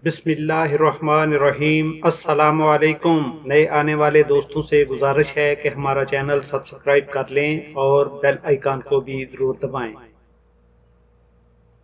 بسم الرحمن الرحیم۔ السلام علیکم۔ نئے آنے والے دوستوں سے گزارش ہے کہ ہمارا چینل سبسکرائب کر لیں اور بیل آئیکن کو بھی ضرور دبائیں۔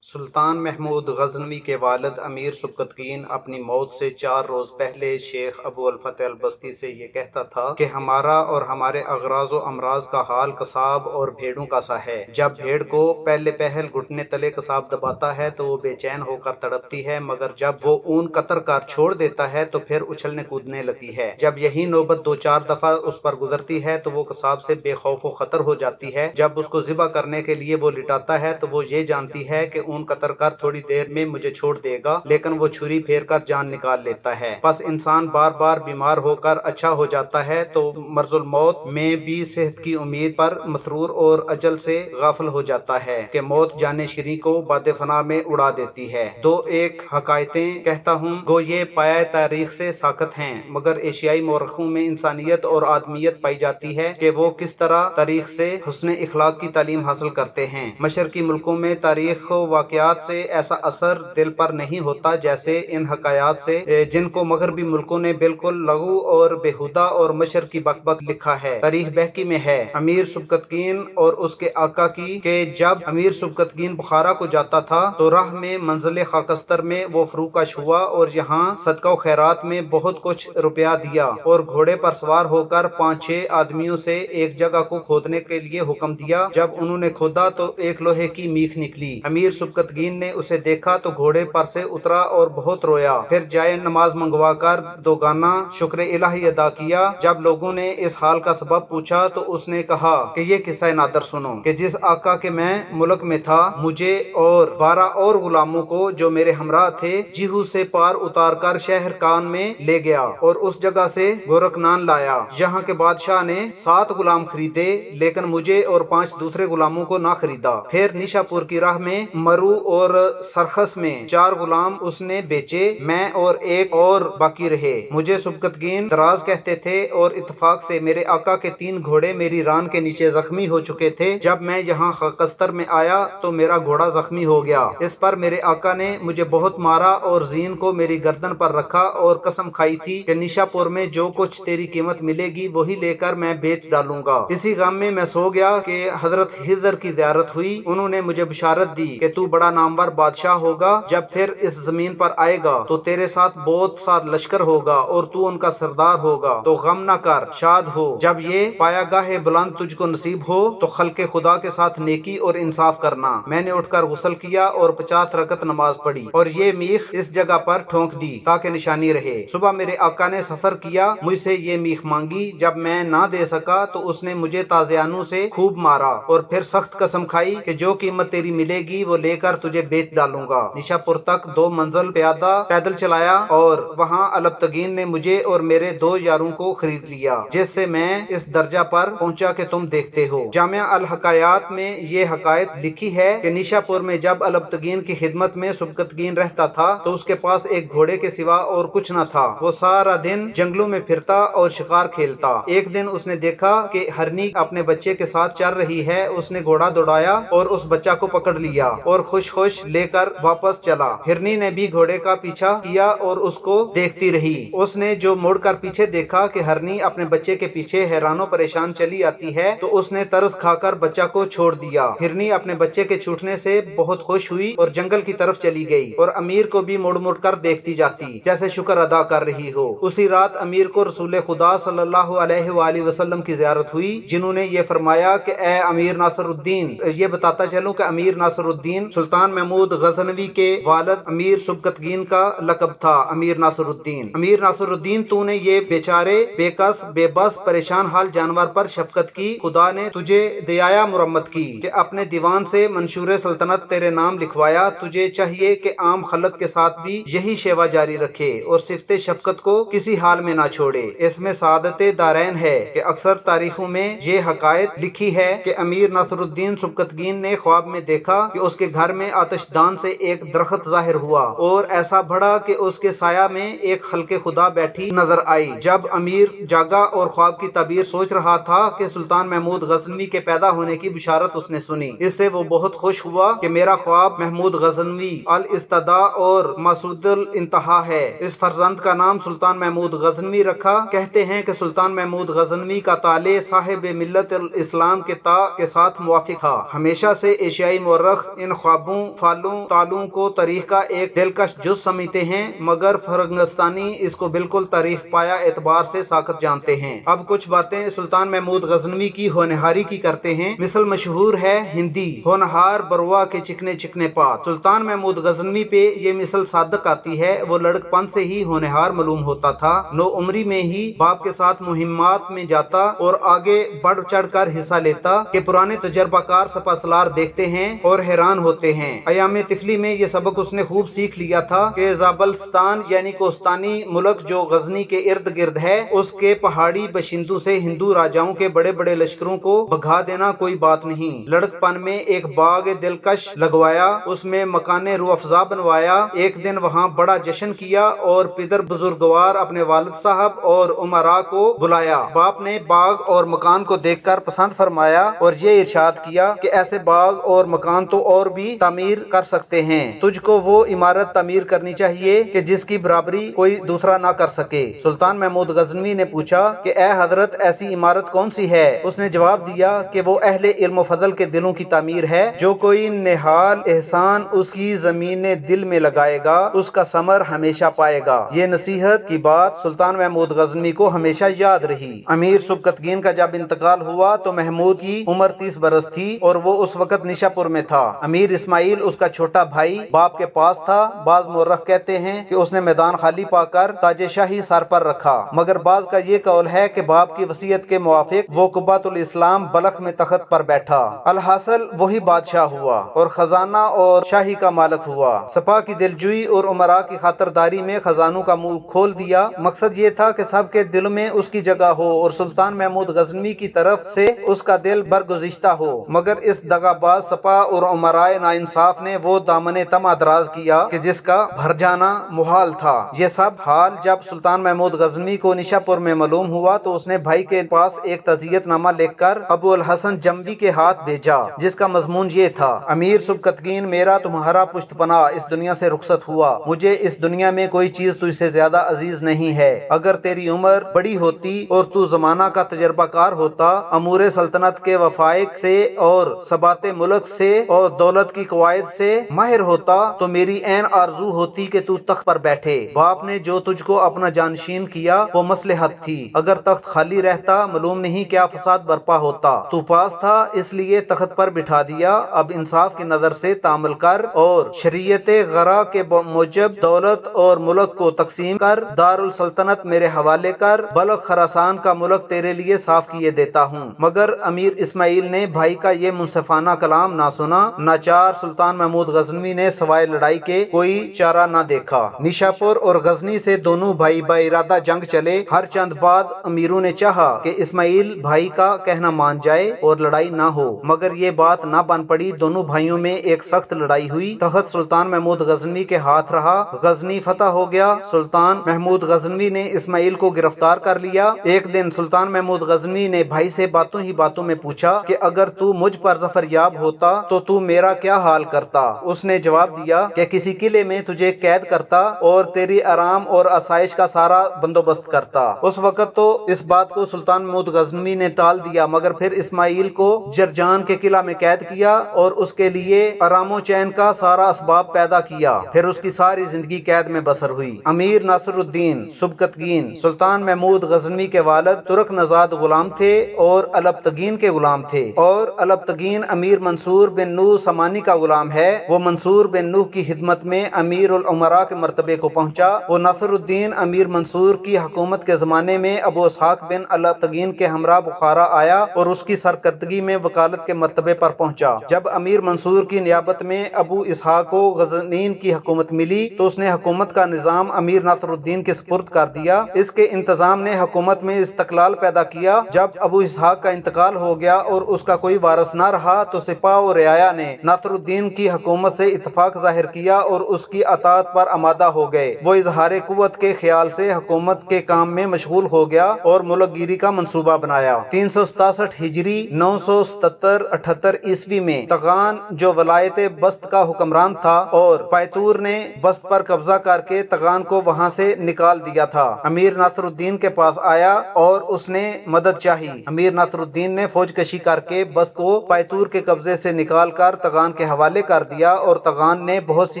سلطان محمود غزنوی کے والد امیر سبکتگین اپنی موت سے 4 روز پہلے شیخ ابو الفتح البستی سے یہ کہتا تھا کہ ہمارا اور ہمارے اغراض و امراض کا حال قصاب اور بھیڑوں کا سا ہے۔ جب بھیڑ کو پہلے پہل گھٹنے تلے قصاب دباتا ہے تو وہ بے چین ہو کر تڑپتی ہے، مگر جب وہ اون قطر کر چھوڑ دیتا ہے تو پھر اچھلنے کودنے لگتی ہے۔ جب یہی نوبت 2-4 دفعہ اس پر گزرتی ہے تو وہ قصاب سے بے خوف و خطر ہو جاتی ہے۔ جب اس کو ذبح کرنے کے لیے وہ لٹاتا ہے تو وہ یہ جانتی ہے کہ اون قطر کر تھوڑی دیر میں مجھے چھوڑ دے گا، لیکن وہ چھری پھیر کر جان نکال لیتا ہے۔ پس انسان بار بار بیمار ہو کر اچھا ہو جاتا ہے تو مرض الموت میں بھی صحت کی امید پر مسرور اور اجل سے غافل ہو جاتا ہے کہ موت جان شیریں کو باد فنا میں اڑا دیتی ہے۔ 2-1 حکایتیں کہتا ہوں، گو یہ پایۂ تاریخ سے ساخت ہیں، مگر ایشیائی مورخوں میں انسانیت اور آدمیت پائی جاتی ہے کہ وہ کس طرح تاریخ سے حسن اخلاق کی تعلیم حاصل کرتے ہیں۔ مشرقی ملکوں میں تاریخ و واقعات سے ایسا اثر دل پر نہیں ہوتا جیسے ان حکایات سے، جن کو مغربی ملکوں نے بالکل لغو اور بیہودہ اور مشرقی بک بک لکھا ہے۔ تاریخ بحقی میں ہے امیر سبکتگین اور اس کے آقا کی کہ جب امیر سبکتگین بخارا کو جاتا تھا تو راہ میں منزل خاکستر میں وہ فروکش ہوا اور یہاں صدقہ و خیرات میں بہت کچھ روپیہ دیا اور گھوڑے پر سوار ہو کر 5-6 آدمیوں سے ایک جگہ کو کھودنے کے لیے حکم دیا۔ جب انہوں نے کھودا تو ایک لوہے کی میخ نکلی۔ امیر سبکتگین نے اسے دیکھا تو گھوڑے پر سے اترا اور بہت رویا، پھر جائے نماز منگوا کر دوگانا شکر الہی ادا کیا۔ جب لوگوں نے اس حال کا سبب پوچھا تو اس نے کہا کہ یہ قصہ نادر سنو کہ جس آقا کے میں ملک میں تھا، مجھے اور 12 اور غلاموں کو جو میرے ہمراہ تھے جیہو سے پار اتار کر شہر کان میں لے گیا اور اس جگہ سے گورکھنان لایا۔ یہاں کے بادشاہ نے 7 غلام خریدے لیکن مجھے اور 5 دوسرے غلاموں کو نہ خریدا۔ پھر نیشا پور کی راہ میں مرو اور سرخس میں 4 غلام اس نے بیچے، میں اور ایک اور باقی رہے۔ مجھے سبکتگین دراز کہتے تھے اور اتفاق سے میرے آقا کے 3 گھوڑے میری ران کے نیچے زخمی ہو چکے تھے۔ جب میں یہاں خاکستر میں آیا تو میرا گھوڑا زخمی ہو گیا۔ اس پر میرے آقا نے مجھے بہت مارا اور زین کو میری گردن پر رکھا اور قسم کھائی تھی کہ نیشا پور میں جو کچھ تیری قیمت ملے گی وہی لے کر میں بیچ ڈالوں گا۔ اسی غم میں سو گیا کہ حضرت خضر کی زیارت ہوئی۔ انہوں نے مجھے بشارت دی کہ تو بڑا نامور بادشاہ ہوگا، جب پھر اس زمین پر آئے گا تو تیرے ساتھ بہت سا لشکر ہوگا اور تو ان کا سردار ہوگا، تو غم نہ کر، شاد ہو۔ جب یہ پایا گاہ بلند تجھ کو نصیب ہو تو خلق خدا کے ساتھ نیکی اور انصاف کرنا۔ میں نے اٹھ کر غسل کیا اور 50 رکعت نماز پڑھی اور یہ میخ اس جگہ پر ٹھونک دی تاکہ نشانی رہے۔ صبح میرے آقا نے سفر کیا، مجھ سے یہ میخ مانگی، جب میں نہ دے سکا تو اس نے مجھے تازیانوں سے خوب مارا اور پھر سخت قسم کھائی کہ جو قیمت تیری ملے گی وہ لے کر تجھے بیچ ڈالوں گا۔ نیشا پور تک 2 منزل پیدل چلایا اور وہاں البتگین نے مجھے اور میرے 2 یاروں کو خرید لیا، جس سے میں اس درجہ پر پہنچا کہ تم دیکھتے ہو۔ جامعہ الحکایات میں یہ حکایت لکھی ہے کہ نیشا پور میں جب البتگین کی خدمت میں سبکتگین رہتا تھا تو اس کے پاس ایک گھوڑے کے سوا اور کچھ نہ تھا۔ وہ سارا دن جنگلوں میں پھرتا اور شکار کھیلتا۔ ایک دن اس نے دیکھا کہ ہرنی اپنے بچے کے ساتھ چل رہی ہے۔ اس نے گھوڑا دوڑایا اور اس بچہ کو پکڑ لیا اور خوش خوش لے کر واپس چلا۔ ہرنی نے بھی گھوڑے کا پیچھا کیا اور اس کو دیکھتی رہی۔ اس نے جو مڑ کر پیچھے دیکھا کہ ہرنی اپنے بچے کے پیچھے حیران و پریشان چلی آتی ہے تو اس نے ترس کھا کر بچہ کو چھوڑ دیا۔ ہرنی اپنے بچے کے چھوٹنے سے بہت خوش ہوئی اور جنگل کی طرف چلی گئی اور امیر کو بھی مڑ مڑ کر دیکھتی جاتی جیسے شکر ادا کر رہی ہو۔ اسی رات امیر کو رسول خدا صلی اللہ علیہ وآلہ وسلم کی زیارت ہوئی، جنہوں نے یہ فرمایا کہ اے امیر ناصر الدین، یہ بتاتا چلوں کہ امیر ناصر الدین سلطان محمود غزنوی کے والد امیر سبکتگین کا لقب تھا امیر ناصر الدین۔ امیر ناصر الدین، تو نے یہ بیچارے بے کس بے بس پریشان حال جانور پر شفقت کی، خدا نے تجھے دعائے مرمت کی کہ اپنے دیوان سے منشور سلطنت تیرے نام لکھوایا۔ تجھے چاہیے کہ عام خلق کے ساتھ بھی یہی شیوا جاری رکھے اور صفت شفقت کو کسی حال میں نہ چھوڑے۔ اس میں سعادت دارین ہے کہ اکثر تاریخوں میں یہ حکایت لکھی ہے کہ امیر ناصر الدین سبکتگین نے خواب میں دیکھا کہ اس کے گھر میں آتشدان سے ایک درخت ظاہر ہوا اور ایسا بڑھا کہ اس کے سایہ میں ایک خلق خدا بیٹھی نظر آئی۔ جب امیر جاگا اور خواب کی تعبیر سوچ رہا تھا کہ سلطان محمود غزنوی کے پیدا ہونے کی بشارت اس نے سنی۔ اس سے وہ بہت خوش ہوا کہ میرا خواب محمود غزنوی الاستدعاء اور مسعود الانتہا ہے۔ اس فرزند کا نام سلطان محمود غزنوی رکھا۔ کہتے ہیں کہ سلطان محمود غزنوی کا طالع صاحب ملت الاسلام کے تا کے ساتھ موافق تھا۔ ہمیشہ سے ایشیائی مورخ ان خوابوں، فالوں، تالوں کو تاریخ کا ایک دلکش جز سمجھتے ہیں، مگر فرنگستانی اس کو بالکل تاریخ پایا اعتبار سے ساقط جانتے ہیں۔ اب کچھ باتیں سلطان محمود غزنوی کی ہونہاری کی کرتے ہیں۔ مثل مشہور ہے ہندی ہونہار بروا کے چکنے چکنے پات۔ سلطان محمود غزنوی پہ یہ مثل صادق آتی ہے۔ وہ لڑک پن سے ہی ہونہار معلوم ہوتا تھا۔ نو عمری میں ہی باپ کے ساتھ مہمات میں جاتا اور آگے بڑھ چڑھ کر حصہ لیتا کہ پرانے تجربہ کار سپہ سالار دیکھتے ہیں اور حیران ہوتے ہیں۔ ایام طفلی میں یہ سبق اس نے خوب سیکھ لیا تھا کہ زابلستان یعنی کوستانی ملک جو غزنی کے ارد گرد ہے، اس کے پہاڑی باشندوں سے ہندو راجاؤں کے بڑے بڑے لشکروں کو بھگا دینا کوئی بات نہیں۔ لڑک پن میں ایک باغ دلکش لگوایا، اس میں مکان روح افزا بنوایا۔ ایک دن وہاں بڑا جشن کیا اور پدر بزرگوار اپنے والد صاحب اور امراء کو بلایا۔ باپ نے باغ اور مکان کو دیکھ کر پسند فرمایا اور یہ ارشاد کیا کہ ایسے باغ اور مکان تو اور بھی تعمیر کر سکتے ہیں، تجھ کو وہ عمارت تعمیر کرنی چاہیے کہ جس کی برابری کوئی دوسرا نہ کر سکے۔ سلطان محمود غزنوی نے پوچھا کہ اے حضرت ایسی عمارت کون سی ہے؟ اس نے جواب دیا کہ وہ اہل علم و فضل کے دلوں کی تعمیر ہے۔ جو کوئی نہال احسان اس کی زمین دل میں لگائے گا، اس کا ثمر ہمیشہ پائے گا۔ یہ نصیحت کی بات سلطان محمود غزنوی کو ہمیشہ یاد رہی۔ امیر سبکتگین کا جب انتقال ہوا تو محمود کی عمر 30 برس تھی اور وہ اس وقت نشا پور میں تھا۔ امیر اسماعیل اس کا چھوٹا بھائی باپ کے پاس تھا۔ بعض مورخ کہتے ہیں کہ اس نے میدان خالی پا کر تاج شاہی سر پر رکھا، مگر بعض کا یہ قول ہے کہ باپ کی وصیت کے موافق وہ قبۃ الاسلام بلخ میں تخت پر بیٹھا۔ الحاصل وہی بادشاہ ہوا اور خزانہ اور شاہی کا مالک ہوا۔ سپاہ کی دلجوئی اور امراء کی خاطرداری میں خزانوں کا منہ کھول دیا۔ مقصد یہ تھا کہ سب کے دل میں اس کی جگہ ہو اور سلطان محمود غزنوی کی طرف سے اس کا دل برگزشتہ ہو، مگر اس دغا باز سپاہ اور امراء ناانصاف نے وہ دامن طمع دراز کیا کہ جس کا بھر جانا محال تھا۔ یہ سب حال جب سلطان محمود غزنوی کو نشا پور میں معلوم ہوا تو اس نے بھائی کے پاس ایک تعزیت نامہ لکھ کر ابو الحسن جموی کے ہاتھ بھیجا، جس کا مضمون یہ تھا: امیر سبکتگین، میرا تمہارا پشت پناہ اس دنیا سے رخصت ہوا۔ مجھے اس دنیا میں کوئی چیز تجھ سے زیادہ عزیز نہیں ہے۔ اگر تیری عمر بڑی ہوتی اور تو زمانہ کا تجربہ کار ہوتا، امور سلطنت کے وفائق سے اور ثبات ملک سے اور دولت کی قواعد سے ماہر ہوتا تو میری عین آرزو ہوتی کہ تو تخت پر بیٹھے۔ باپ نے جو تجھ کو اپنا جانشین کیا وہ مصلحت تھی، اگر تخت خالی رہتا معلوم نہیں کیا فساد برپا ہوتا۔ تو پاس تھا اس لیے تخت پر بٹھا دیا۔ اب انصاف کی نظر سے تعامل کر اور شریعت غرا کے موجب دولت اور ملک کو تقسیم کر دارالسلطنت میرے حوالے کر، بلخ خراسان کا ملک تیرے لیے صاف کیے دیتا ہوں۔ مگر امیر اسماعیل نے بھائی کا یہ منصفانہ کلام نہ سنا۔ ناچار سلطان محمود غزنوی نے سوائے لڑائی کے کوئی چارہ نہ دیکھا۔ نشاپور اور غزنی سے دونوں بھائی بارادہ جنگ چلے۔ ہر چند بعد امیروں نے چاہا کہ اسماعیل بھائی کا کہنا مان جائے اور لڑائی نہ ہو، مگر یہ بات نہ بن پڑی۔ دونوں بھائیوں میں ایک سخت لڑائی ہوئی۔ تخت سلطان محمود غزنوی کے ہاتھ رہا۔ غزنی فتح ہو گیا۔ سلطان محمود غزنوی نے اسماعیل کو گرفتار کر لیا۔ ایک دن سلطان محمود غزنوی نے بھائی سے باتوں ہی باتوں میں پوچھا کہ اگر تو مجھ پر ظفر یاب ہوتا تو میرا کیا حال کرتا؟ اس نے جواب دیا کہ کسی قلعے میں تجھے قید کرتا اور تیری آرام اور آسائش کا سارا بندوبست کرتا۔ اس وقت تو اس بات کو سلطان محمود غزنوی نے ٹال دیا، مگر پھر اسماعیل کو جرجان کے قلعہ میں قید کیا اور اس کے لیے آرام و چین کا سارا اسباب پیدا کیا۔ پھر اس کی ساری زندگی قید میں بسر ہوئی۔ امیر ناصر الدین سبکتگین سلطان محمود غزنوی کے والد ترک نژاد غلام تھے اور البتگین کے غلام تھے، اور البتگین امیر منصور بن نوح سمانی کا غلام ہے۔ وہ منصور بن نوح کی خدمت میں امیر الامراء کے مرتبے کو پہنچا۔ وہ ناصر الدین امیر منصور کی حکومت کے زمانے میں ابو اسحاق بن البتگین کے ہمراہ بخارا آیا اور اس کی سرکردگی میں وکالت کے مرتبے پر پہنچا۔ جب امیر منصور کی نیابت میں ابو اسحاق کو غزنین کی حکومت ملی تو اس نے حکومت کا نظام امیر ناصر الدین کے سپرد کر دیا۔ اس کے انتظام نے حکومت میں استقلال پیدا کیا۔ جب ابو اسحاق کا انتقال ہو گیا اور اس کا کوئی وارث نہ رہا تو سپاہ و رعایا نے ناصر ناصر الدین کی حکومت سے اتفاق ظاہر کیا اور اس کی اطاعت پر آمادہ ہو گئے۔ وہ اظہار قوت کے خیال سے حکومت کے کام میں مشغول ہو گیا اور ملک گیری کا منصوبہ بنایا۔ 367 ہجری 977-78 عیسوی میں طغان جو ولایت بست کا حکمران تھا اور پائتور نے بست پر قبضہ کر کے طغان کو وہاں سے نکال دیا تھا، امیر ناصر الدین کے پاس آیا اور اس نے مدد چاہی۔ امیر ناصر الدین نے فوج کشی کر کے بست کو پائتور کے قبضے سے نکال کر طغان کے حوالے کر دیا اور طغان نے بہت سی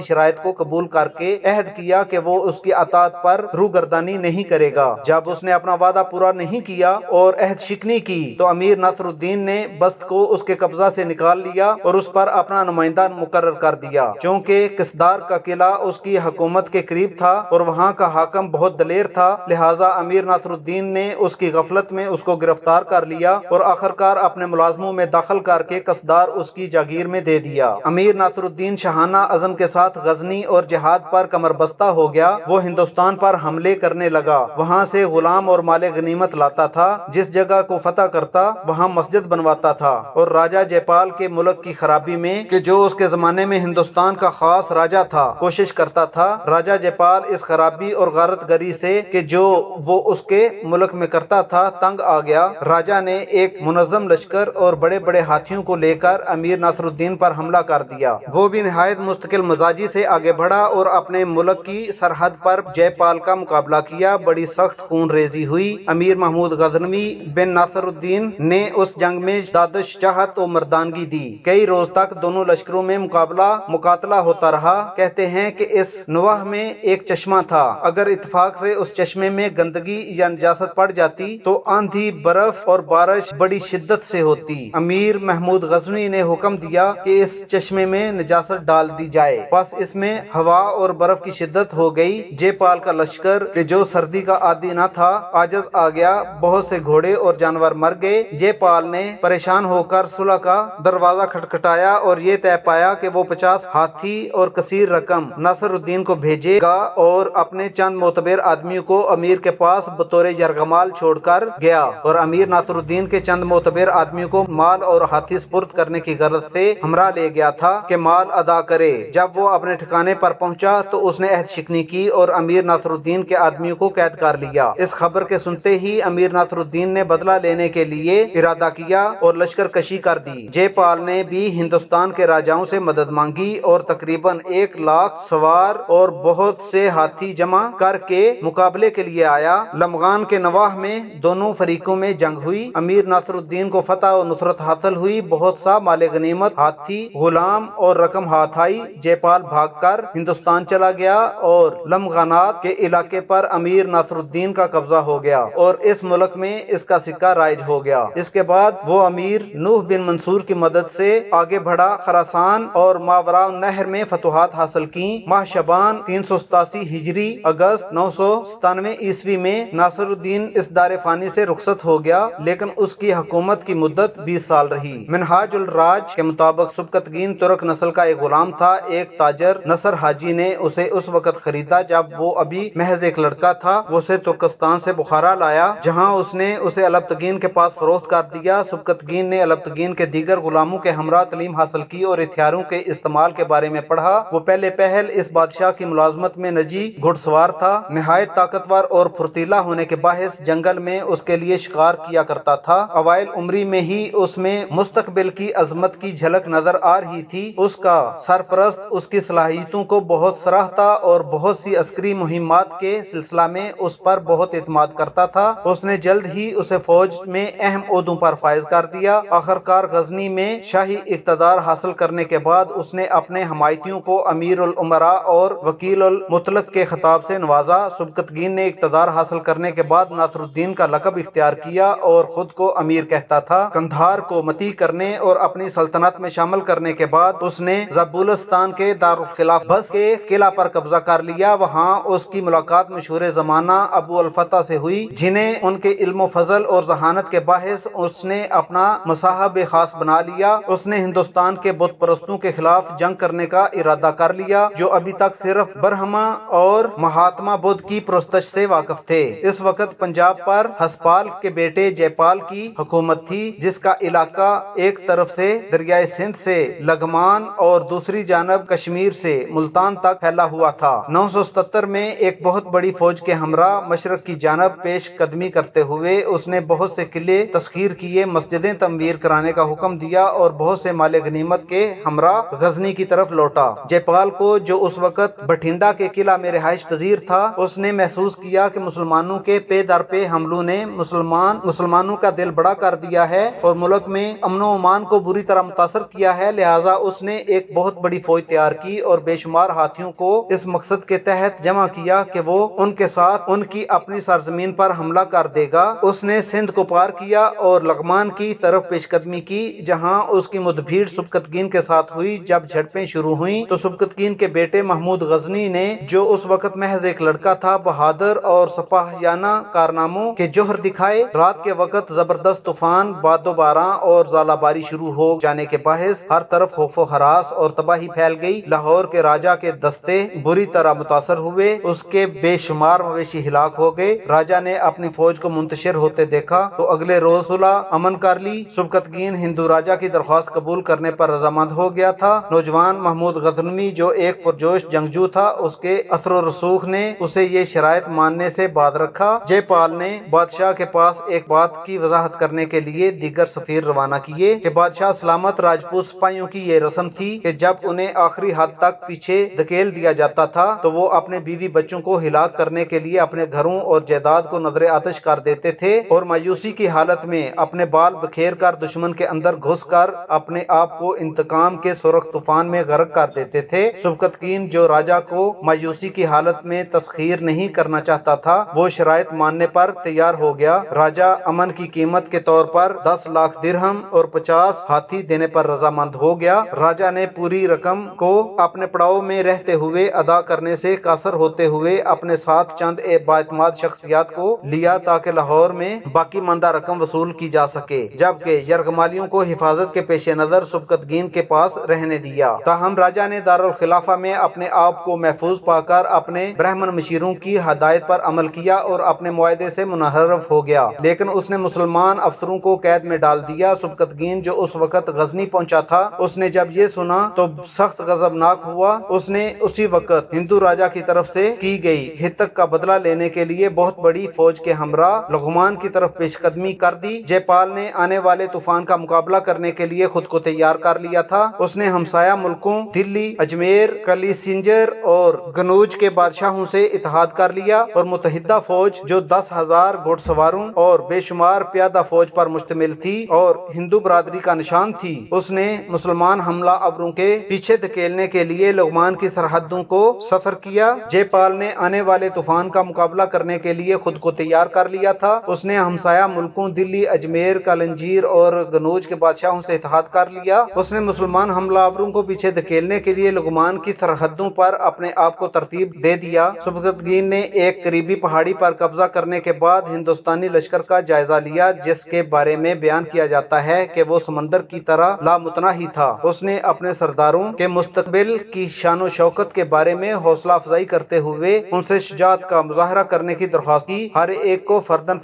شرائط کو قبول کر کے عہد کیا کہ وہ اس کی اطاعت پر روگردانی نہیں کرے گا۔ جب اس نے اپنا وعدہ پورا نہیں کیا اور عہد شکنی کی تو امیر ناصر الدین نے بست کو اس کے قبضہ سے نکال لیا اور اس پر اپنا نمائندہ مقرر کر دیا۔ چونکہ قصدار کا قلعہ اس کی حکومت کے قریب تھا اور وہاں کا حاکم بہت دلیر تھا، لہٰذا امیر ناصر الدین نے اس کی غفلت میں اس کو گرفتار کر لیا اور آخرکار اپنے ملازموں میں داخل کر کے قصدار اس کی جاگیر میں دے دیا۔ امیر ناصر الدین شاہانہ عزم کے ساتھ غزنی اور جہاد پر کمر بستہ ہو گیا۔ وہ ہندوستان پر حملے کرنے لگا، وہاں سے غلام اور مال غنیمت لاتا تھا، جس جگہ کو فتح کرتا وہاں مسجد بنواتا تھا، اور راجہ جے پال کے ملک کی خرابی میں کہ جو اس کے زمانے میں ہندوستان کا خاص راجہ تھا کوشش کرتا تھا۔ راجہ جے پال اس خرابی اور غارت گری سے کہ جو وہ اس کے ملک میں کرتا تھا تنگ آ گیا۔ راجہ نے ایک منظم لشکر اور بڑے بڑے ہاتھیوں کو لے کر امیر ناصر الدین پر حملہ کر دیا۔ وہ بھی نہایت مستقل مزاجی سے آگے بڑھا اور اپنے ملک کی سرحد پر جے پال کا مقابلہ کیا۔ بڑی سخت خون ریزی ہوئی۔ امیر محمود غزنوی بن ناصر الدین نے اس جنگ میں دادش شجاعت و مردانگی دی۔ کئی روز تک دونوں لشکروں میں مقاتلہ ہوتا رہا۔ کہتے ہیں کہ اس نوح میں ایک چشمہ تھا، اگر اتفاق سے اس چشمے میں گندگی یا نجاست پڑ جاتی تو آندھی، برف اور بارش بڑی شدت سے ہوتی۔ امیر محمود غزنوی نے حکم دیا کہ اس چشمے میں نجاست ڈال دی جائے، بس اس میں ہوا اور برف کی شدت ہو گئی۔ جے پال کا لشکر کہ جو سردی کا عادی نہ تھا عاجز آ گیا، بہت سے گھوڑے اور جانور مر گئے۔ جے پال نے پریشان ہو کر صلح کا دروازہ کھٹکھٹایا اور یہ طے پایا کہ وہ 50 ہاتھی اور کثیر رقم ناصر الدین کو بھیجے گا اور اپنے چند معتبر آدمیوں کو امیر کے پاس بطور یرغمال چھوڑ کر گیا، اور امیر ناصر الدین کے چند معتبر آدمیوں کو مال اور ہاتھی سپرد کرنے کی غرض سے ہمراہ لے گیا تھا کہ مال ادا کرے۔ جب وہ اپنے ٹھکانے پر پہنچا تو اس نے عہد شکنی کی اور امیر ناصر الدین کے آدمیوں کو قید کر لیا۔ اس خبر کے سنتے ہی امیر ناصر الدین نے بدلہ لینے کے لیے ارادہ کیا اور لشکر کشی کر دی۔ جے پال نے بھی ہندوستان کے راجاؤں سے مدد مانگی اور تقریباً 1 لاکھ سوار اور بہت سے ہاتھی جمع کر کے مقابلے کے لیے آیا۔ لمغان کے نواح میں دونوں فریقوں میں جنگ ہوئی۔ امیر ناصر الدین کو فتح و نصرت حاصل ہوئی، بہت سا مال غنیمت، ہاتھی، غلام اور رقم ہاتھ آئی۔ جے پال بھاگ کر ہندوستان چلا گیا اور لمغانات کے علاقے پر امیر ناصر الدین کا قبضہ ہو گیا اور اس ملک میں اس کا سکہ رائج ہو گیا۔ اس کے بعد وہ امیر نوح بن منصور کی مدد سے آگے بڑھا، خراسان اور ماوراء النہر میں فتوحات حاصل کیں۔ ماہ شعبان 387 ہجری اگست 997 عیسوی میں ناصر الدین اس دار فانی سے رخصت ہو گیا، لیکن اس کی حکومت کی مدت 20 سال رہی۔ منہاج الراج کے مطابق سبکتگین ترک نسل کا ایک غلام تھا۔ ایک تاجر نصر حاجی نے اسے اس وقت خریدا جب وہ ابھی محض ایک لڑکا تھا۔ وہ اسے ترکستان سے بخارا لایا، جہاں اس نے اسے البتگین کے پاس فروخت کر دیا۔ سبکتگین نے البتگین کے دیگر غلاموں کے ہمراہ تعلیم حاصل کی اور ہتھیاروں کے استعمال کے بارے میں پڑھا۔ وہ پہلے پہل اس بادشاہ کی ملازمت میں نجی گھڑ سوار تھا۔ نہایت طاقتور اور پھرتیلا ہونے کے باعث جنگل میں اس کے لیے شکار کیا کرتا تھا۔ اوائل عمری میں ہی اس میں مستقبل کی عظمت کی جھلک نظر آ رہی تھی۔ اس کا سرپرست اس کی صلاحیتوں کو بہت سراہتا اور بہت سی عسکری مہمات کے سلسلہ میں اس پر بہت اعتماد کرتا تھا۔ اس نے جلد ہی اسے فوج میں اہم عہدوں پر فائز کر دیا۔ آخرکار غزنی میں شاہی اقتدار حاصل کرنے کے بعد اس نے اپنے حمایتیوں کو امیر الامراء اور وکیل المطلق کے خطاب سے نوازا۔ سبکتگین نے اقتدار حاصل کرنے کے بعد ناصر الدین کا لقب اختیار کیا اور خود کو امیر کہتا تھا۔ قندھار کو مطیع کرنے اور اپنی سلطنت میں شامل کرنے کے بعد اس نے زابلستان کے دارالخلافہ بست کے قلعہ پر قبضہ کر لیا۔ وہاں اس کی ملاقات مشہور زمانہ ابو الفتح سے ہوئی، جنہیں ان کے علم و فضل اور ذہانت کے باعث اس نے اپنا مصاحب خاص بنا لیا۔ اس نے ہندوستان کے بت پرستوں کے خلاف جنگ کرنے کا ارادہ کر لیا، جو ابھی تک صرف برہما اور مہاتما بدھ کی پرستش سے واقف تھے۔ اس وقت پنجاب پر ہسپال کے بیٹے جے پال کی حکومت تھی، جس کا علاقہ ایک طرف سے دریائے سندھ سے لغمان اور دوسری جانب کشمیر سے ملتان تک پھیلا ہوا تھا۔ 977 میں ایک بہت بڑی فوج کے ہمراہ مشرق کی جانب پیش قدمی کرتے ہوئے اس نے بہت سے قلعے تسخیر کیے، مسجدیں تعمیر کرانے کا حکم دیا اور بہت سے مال غنیمت کے ہمراہ غزنی کی طرف لوٹا۔ جے پال کو، جو اس وقت بٹھنڈا کے قلعہ میں رہائش پذیر تھا، اس نے محسوس کیا کہ مسلمانوں کے پے در پے حملوں نے مسلمانوں کا دل بڑا کر دیا ہے اور ملک میں امن و امان کو بری طرح متاثر کیا ہے، لہٰذا اس نے ایک بہت بڑی فوج تیار کی اور بے شمار ہاتھیوں کو اس مقصد کے تحت جمع کیا کہ وہ ان کے ساتھ ان کی اپنی سرزمین پر حملہ کر دے گا۔ اس نے سندھ کو پار کیا اور لغمان کی طرف پیش قدمی کی، جہاں اس کی مدبھیڑ سبکتگین کے ساتھ ہوئی۔ جب جھڑپیں شروع ہوئیں تو سبکتگین کے بیٹے محمود غزنی نے، جو اس وقت محض ایک لڑکا تھا، بہادر اور سپاہیانہ کارناموں کے جوہر دکھائے۔ رات کے وقت زبردست طوفان، باد و باران اور ژالہ باری شروع ہو جانے کے باعث ہر طرف خوف و ہراس اور تباہی پھیل گئی۔ لاہور کے راجا کے دستے بری طرح متاثر ہوئے، اس کے بے شمار مویشی ہلاک ہو گئے۔ راجا نے اپنی فوج کو منتشر ہوتے دیکھا تو اگلے روز صلح امن کر لی۔ سبکتگین ہندو راجا کی درخواست قبول کرنے پر رضامند ہو گیا تھا۔ نوجوان محمود غزنوی، جو ایک پرجوش جنگجو تھا، اس کے اثر و رسوخ نے اسے یہ شرائط ماننے سے باز رکھا۔ جے پال نے بادشاہ کے پاس ایک بات کی وضاحت کرنے کے لیے دیگر سفیر روانہ کیے کہ بادشاہ سلامت، راجپوت سپاہیوں کی یہ رسم تھی کہ جب انہیں آخری حد تک پیچھے دھکیل دیا جاتا تھا تو وہ اپنے بیوی بچوں کو ہلاک کرنے کے لیے اپنے گھروں اور جائیداد کو نذر آتش کر دیتے تھے اور مایوسی کی حالت میں اپنے بال بکھیر کر دشمن کے اندر گھس کر اپنے آپ کو انتقام کے سرخ طوفان میں غرق کر دیتے تھے۔ سبکتگین، جو راجا کو مایوسی کی حالت میں تسخیر نہیں کرنا چاہتا تھا، وہ شرائط ماننے پر تیار ہو گیا۔ راجا امن کی قیمت کے طور پر 10 لاکھ درہم اور 50 ہاتھی دینے پر رضامند ہو گیا۔ راجا نے پوری رقم کو اپنے پڑاؤ میں رہتے ہوئے ادا کرنے سے قاصر ہوتے ہوئے اپنے ساتھ چند بااعتماد شخصیات کو لیا تاکہ لاہور میں باقی ماندہ رقم وصول کی جا سکے، جبکہ یرغمالیوں کو حفاظت کے پیش نظر سبکتگین کے پاس رہنے دیا۔ تاہم راجا نے دارالخلافہ میں اپنے آپ کو محفوظ پا کر اپنے برہمن مشیروں کی ہدایت پر عمل کیا اور اپنے معاہدے سے منحرف ہو گیا، لیکن اس نے مسلمان افسروں کو قید میں ڈال دیا۔ سبکتگین، جو اس وقت غزنی پہنچا تھا، اس نے جب یہ سنا تو سخت غضبناک ہوا۔ اس نے اسی وقت ہندو راجا کی طرف سے کی گئی ہتک کا بدلہ لینے کے لیے بہت بڑی فوج کے ہمراہ لغمان کی طرف پیش قدمی کر دی۔ جے پال نے آنے والے طوفان کا مقابلہ کرنے کے لیے خود کو تیار کر لیا تھا۔ اس نے ہمسایہ ملکوں دلی، اجمیر، کلی سنجر اور گنوج کے بادشاہوں سے اتحاد کر لیا اور متحدہ فوج، جو 10,000 گھڑ سواروں اور بے شمار پیادہ فوج پر مشتمل تھی اور ہندو برادری کا نشان تھی، اس نے مسلمان حملہ آوروں کے پیچھے دھکیلنے کے لیے لغمان کی سرحدوں کو سفر کیا۔ جے پال نے آنے والے طوفان کا مقابلہ کرنے کے لیے خود کو تیار کر لیا تھا۔ اس نے ہمسایہ ملکوں دلی، اجمیر، کالنجیر اور گنوج کے بادشاہوں سے اتحاد کر لیا۔ اس نے مسلمان حملہ آوروں کو پیچھے دھکیلنے کے لیے لغمان کی سرحدوں پر اپنے آپ کو ترتیب دے دیا۔ سبکتگین نے ایک قریبی پہاڑی پر قبضہ کرنے کے بعد ہندوستانی لشکر کا جائزہ لیا، جس کے بارے میں بیان کیا جاتا ہے کہ وہ سمندر کی طرح لامتناہی تھا۔ اس نے اپنے سرداروں کے مستقبل کی شان و شوکت کے بارے میں حوصلہ افزائی کرتے ہوئے ان سے شجاعت کا مظاہرہ کرنے کی درخواست کی۔ ہر ایک کو فرداً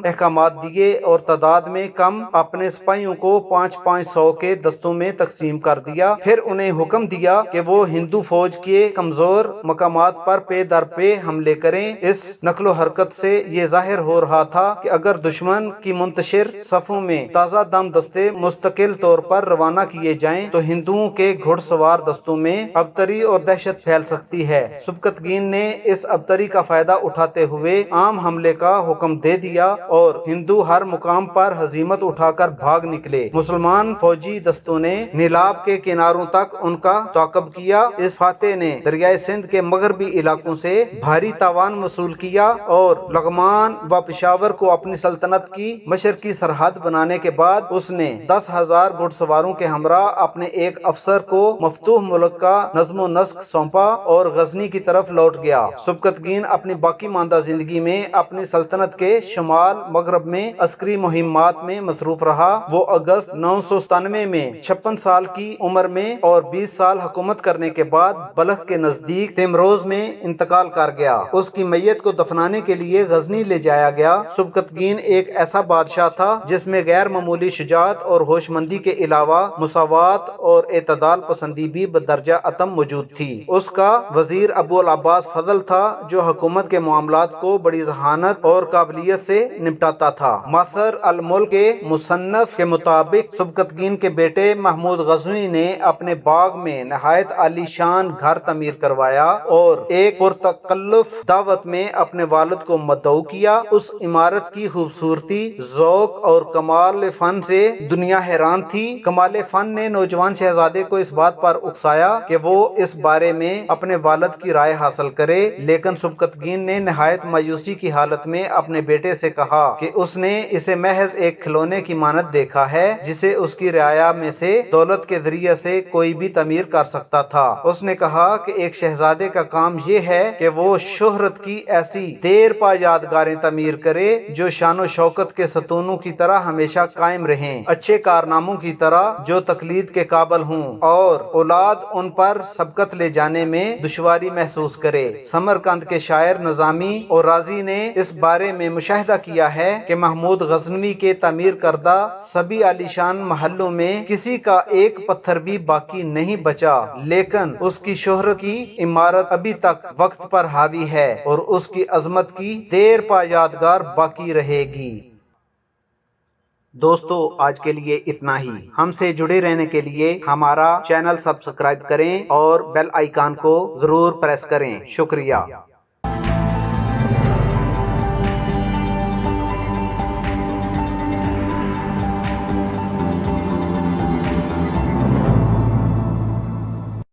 احکامات دیے اور تعداد میں کم اپنے سپاہیوں کو 500 کے دستوں میں تقسیم کر دیا۔ پھر انہیں حکم دیا کہ وہ ہندو فوج کے کمزور مقامات پر پے در پے حملے کریں۔ اس نقل و حرکت سے یہ ظاہر ہو رہا تھا کہ اگر دشمن کی منتشر صفوں میں تازہ دم دستے مستقل طور پر روانہ کیے جائیں تو ہندوؤں کے گھڑ سوار دستوں میں ابتری اور دہشت پھیل سکتی ہے۔ سبکتگین نے اس ابتری کا فائدہ اٹھاتے ہوئے عام حملے کا حکم دے دیا اور ہندو ہر مقام پر ہزیمت اٹھا کر بھاگ نکلے۔ مسلمان فوجی دستوں نے نیلاب کے کناروں تک ان کا تعاقب کیا۔ اس فاتح نے دریائے سندھ کے مغربی علاقوں سے بھاری تاوان وصول کیا اور لغمان و پشاور کو اپنی سلطنت کی مشرقی سرحد بنانے کے بعد اس نے 10,000 گھڑ سواروں کے ہمراہ اپنے ایک افسر کو مفتوح ملک کا نظم و نسق سونپا اور غزنی کی طرف لوٹ گیا۔ سبکتگین اپنی باقی ماندہ زندگی میں اپنی سلطنت کے شمال مغرب میں عسکری مہمات میں مصروف رہا۔ وہ اگست 997 میں 56 سال کی عمر میں اور 20 سال حکومت کرنے کے بعد بلخ کے نزدیک تیمروز میں انتقال کر گیا۔ اس کی میت کو دفنانے کے لیے غزنی لے جایا گیا۔ سبکتگین ایک ایسا بادشاہ تھا جس میں غیر معمولی شجاعت اور ہوش مندی کے علاوہ مساوات، ثبات اور اعتدال پسندی بھی بدرجہ اتم موجود تھی۔ اس کا وزیر ابو العباس فضل تھا جو حکومت کے معاملات کو بڑی ذہانت اور قابلیت سے نپٹاتا تھا۔ ماثر الملک کے مصنف کے مطابق سبکتگین کے بیٹے محمود غزنوی نے اپنے باغ میں نہایت عالی شان گھر تعمیر کروایا اور ایک پرتکلف دعوت میں اپنے والد کو مدعو کیا۔ اس عمارت کی خوبصورتی، ذوق اور کمال فن سے دنیا حیران تھی۔ کمال فن نے نوجوان شہزادے کو اس بات پر اکسایا کہ وہ اس بارے میں اپنے والد کی رائے حاصل کرے، لیکن سبکتگین نے نہایت مایوسی کی حالت میں اپنے بیٹے سے کہا کہ اس نے اسے محض ایک کھلونے کی مانند دیکھا ہے جسے اس کی رعایا میں سے دولت کے ذریعے سے کوئی بھی تعمیر کر سکتا تھا۔ اس نے کہا کہ ایک شہزادے کا کام یہ ہے کہ وہ شہرت کی ایسی دیر پا یادگاریں تعمیر کرے جو شان و شوکت کے ستونوں کی طرح ہمیشہ قائم رہیں، اچھے کارناموں کی طرح جو تقلید کے قابل ہوں اور اولاد ان پر سبقت لے جانے میں دشواری محسوس کرے۔ سمرقند کے شاعر نظامی اور رازی نے اس بارے میں مشاہدہ کیا ہے کہ محمود غزنوی کے تعمیر کردہ سبھی عالیشان محلوں میں کسی کا ایک پتھر بھی باقی نہیں بچا، لیکن اس کی شہرت کی عمارت ابھی تک وقت پر حاوی ہے اور اس کی عظمت کی دیر پا یادگار باقی رہے گی۔ دوستو، آج کے لیے اتنا ہی۔ ہم سے جڑے رہنے کے لیے ہمارا چینل سبسکرائب کریں اور بیل آئیکن کو ضرور پریس کریں۔ شکریہ۔